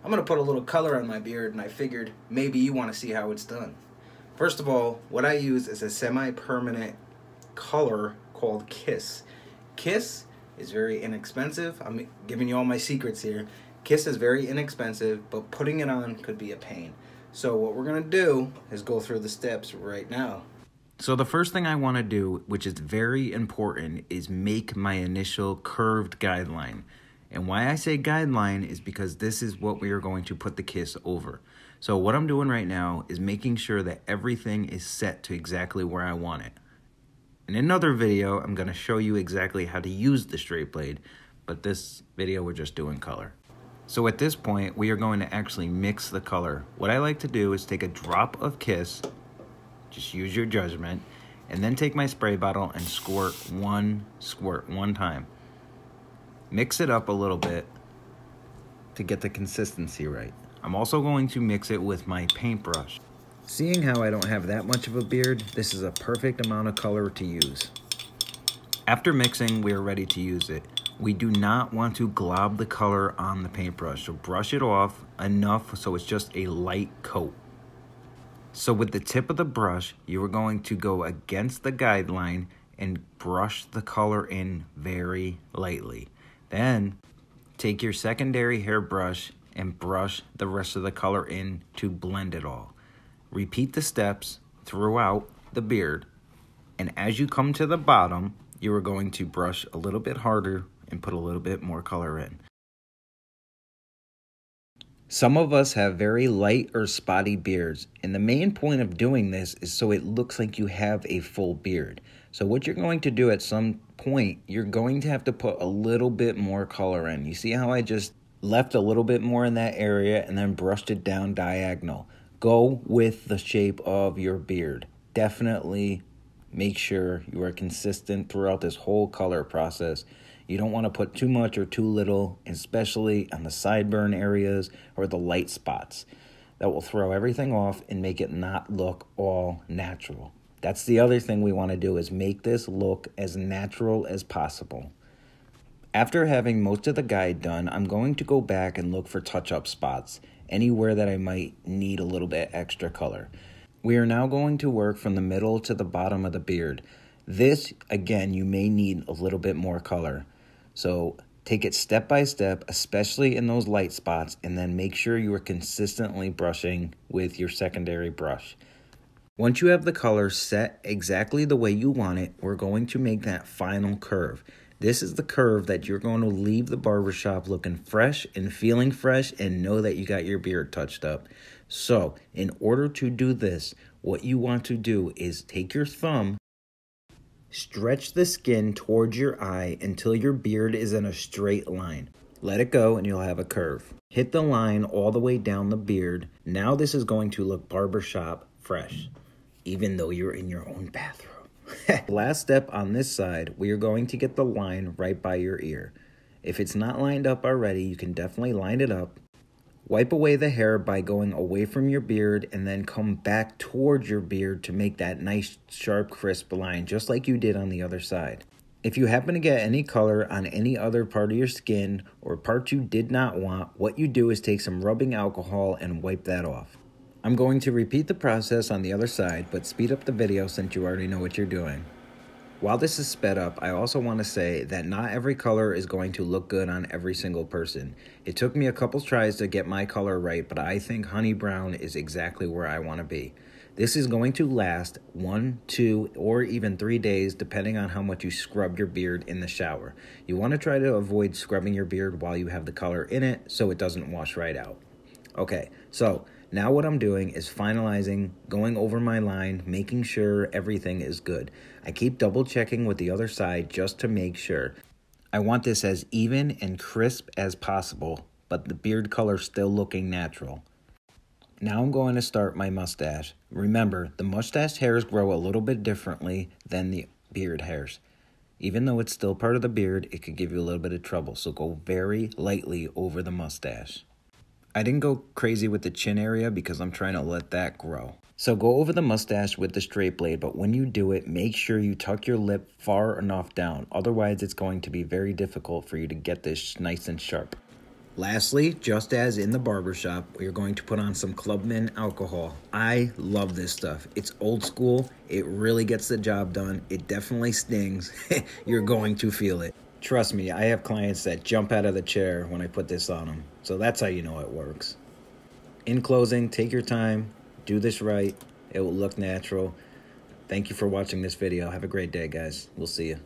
I'm going to put a little color on my beard, and I figured maybe you want to see how it's done. First of all, what I use is a semi-permanent color called Kiss. Kiss is very inexpensive. I'm giving you all my secrets here. Kiss is very inexpensive, but putting it on could be a pain. So what we're going to do is go through the steps right now. So the first thing I want to do, which is very important, is make my initial curved guideline. And why I say guideline is because this is what we are going to put the Kiss over. So what I'm doing right now is making sure that everything is set to exactly where I want it. In another video, I'm going to show you exactly how to use the straight blade, but this video we're just doing color. So at this point, we are going to actually mix the color. What I like to do is take a drop of Kiss, just use your judgment, and then take my spray bottle and squirt one time. Mix it up a little bit to get the consistency right. I'm also going to mix it with my paintbrush. Seeing how I don't have that much of a beard, this is a perfect amount of color to use. After mixing, we are ready to use it. We do not want to glob the color on the paintbrush, so brush it off enough so it's just a light coat. So with the tip of the brush, you are going to go against the guideline and brush the color in very lightly. Then take your secondary hairbrush and brush the rest of the color in to blend it all. Repeat the steps throughout the beard, and as you come to the bottom, you are going to brush a little bit harder and put a little bit more color in. Some of us have very light or spotty beards, and the main point of doing this is so it looks like you have a full beard. So what you're going to do at some point, you're going to have to put a little bit more color in. You see how I just left a little bit more in that area and then brushed it down diagonal? Go with the shape of your beard. Definitely make sure you are consistent throughout this whole color process. You don't want to put too much or too little, especially on the sideburn areas or the light spots. That will throw everything off and make it not look all natural. That's the other thing we want to do, is make this look as natural as possible. After having most of the guide done, I'm going to go back and look for touch-up spots, anywhere that I might need a little bit extra color. We are now going to work from the middle to the bottom of the beard. This, again, you may need a little bit more color. So take it step by step, especially in those light spots, and then make sure you are consistently brushing with your secondary brush. Once you have the color set exactly the way you want it, we're going to make that final curve. This is the curve that you're going to leave the barbershop looking fresh and feeling fresh and know that you got your beard touched up. So in order to do this, what you want to do is take your thumb, stretch the skin towards your eye until your beard is in a straight line. Let it go and you'll have a curve. Hit the line all the way down the beard. Now this is going to look barbershop fresh, even though you're in your own bathroom. Last step on this side, we are going to get the line right by your ear. If it's not lined up already, you can definitely line it up. Wipe away the hair by going away from your beard and then come back towards your beard to make that nice, sharp, crisp line, just like you did on the other side. If you happen to get any color on any other part of your skin or part you did not want, what you do is take some rubbing alcohol and wipe that off. I'm going to repeat the process on the other side, but speed up the video since you already know what you're doing. While this is sped up, I also want to say that not every color is going to look good on every single person. It took me a couple tries to get my color right, but I think honey brown is exactly where I want to be. This is going to last 1, 2, or even 3 days depending on how much you scrub your beard in the shower. You want to try to avoid scrubbing your beard while you have the color in it so it doesn't wash right out. Okay, so now what I'm doing is finalizing, going over my line, making sure everything is good. I keep double checking with the other side just to make sure. I want this as even and crisp as possible, but the beard color still looking natural. Now I'm going to start my mustache. Remember, the mustache hairs grow a little bit differently than the beard hairs. Even though it's still part of the beard, it could give you a little bit of trouble, so go very lightly over the mustache. I didn't go crazy with the chin area because I'm trying to let that grow. So go over the mustache with the straight blade, but when you do it, make sure you tuck your lip far enough down. Otherwise, it's going to be very difficult for you to get this nice and sharp. Lastly, just as in the barbershop, we are going to put on some Clubman alcohol. I love this stuff. It's old school. It really gets the job done. It definitely stings. You're going to feel it. Trust me, I have clients that jump out of the chair when I put this on them. So that's how you know it works. In closing, take your time. Do this right. It will look natural. Thank you for watching this video. Have a great day, guys. We'll see you.